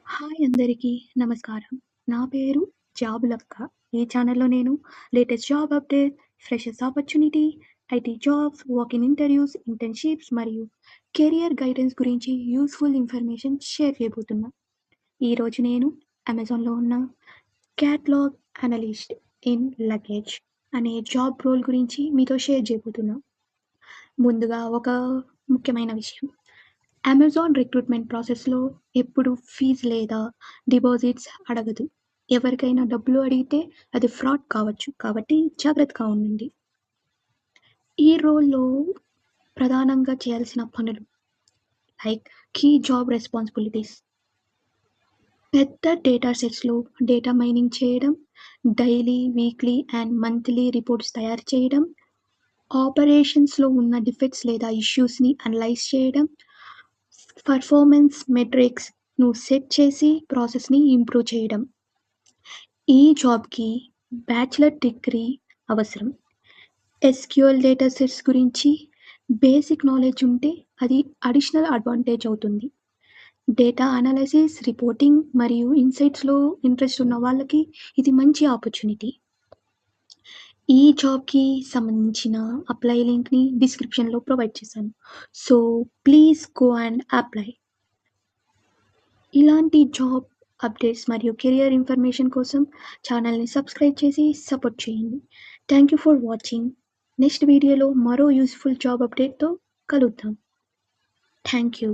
Hi అందరికీ నమస్కారం. నా పేరు జాబులక్క. ఈ ఛానల్‌లో నేను latest job update, freshers opportunity, IT jobs, walk in interviews, internships మరియు కెరియర్ గైడెన్స్ గురించి యూజ్‌ఫుల్ ఇన్ఫర్మేషన్ షేర్ చేయబోతున్నా. ఈరోజు నేను అమెజాన్‌లో ఉన్న క్యాటలాగ్ అనలిస్ట్ ఇన్ లగేజ్ అనే జాబ్ రోల్ గురించి మీతో షేర్ చేయబోతున్నా. ముందుగా ఒక ముఖ్యమైన విషయం. అమెజాన్ రిక్రూట్‌మెంట్ ప్రాసెస్‌లో ఎప్పుడు ఫీజ్ లేదా డిపాజిట్స్ అడగదు. ఎవరికైనా డబ్బులు అడిగితే అది ఫ్రాడ్ కావచ్చు. కాబట్టి జాగ్రత్తగా ఉండండి. ఈ రోల్‌లో ప్రధానంగా చేయాల్సిన పనులు లైక్ కీ జాబ్ రెస్పాన్సిబిలిటీస్. పెద్ద డేటా సెట్స్‌లో డేటా మైనింగ్ చేయడం, daily, weekly and monthly reports తయారు చేయడం, ఆపరేషన్స్‌లో ఉన్న డిఫెక్ట్స్ లేదా ఇష్యూస్‌ని అనలైజ్ చేయడం, పర్ఫార్మెన్స్ మెట్రిక్స్‌ను సెట్ చేసి ప్రాసెస్‌ని ఇంప్రూవ్ చేయడం. ఈ జాబ్‌కి బ్యాచిలర్ డిగ్రీ అవసరం. ఎస్‌క్యూఎల్ డేటా సెట్స్ గురించి బేసిక్ నాలెడ్జ్ ఉంటే అది అడిషనల్ అడ్వాంటేజ్ అవుతుంది. డేటా అనాలిసిస్, రిపోర్టింగ్ మరియు ఇన్‌సైట్స్‌లో ఇంట్రెస్ట్ ఉన్న వాళ్ళకి ఇది మంచి ఆపర్చునిటీ. ఈ జాబ్‌కి సంబంధించిన అప్లై లింక్‌ని డిస్క్రిప్షన్‌లో ప్రొవైడ్ చేశాను. So, please go and apply. ఇలాంటి జాబ్ అప్డేట్స్ మరియు కెరియర్ ఇన్ఫర్మేషన్ కోసం ఛానల్‌ని సబ్స్క్రైబ్ చేసి సపోర్ట్ చేయండి. Thank you for watching. Next వీడియోలో మరో యూజ్‌ఫుల్ జాబ్ అప్డేట్‌తో కలుద్దాం. Thank you.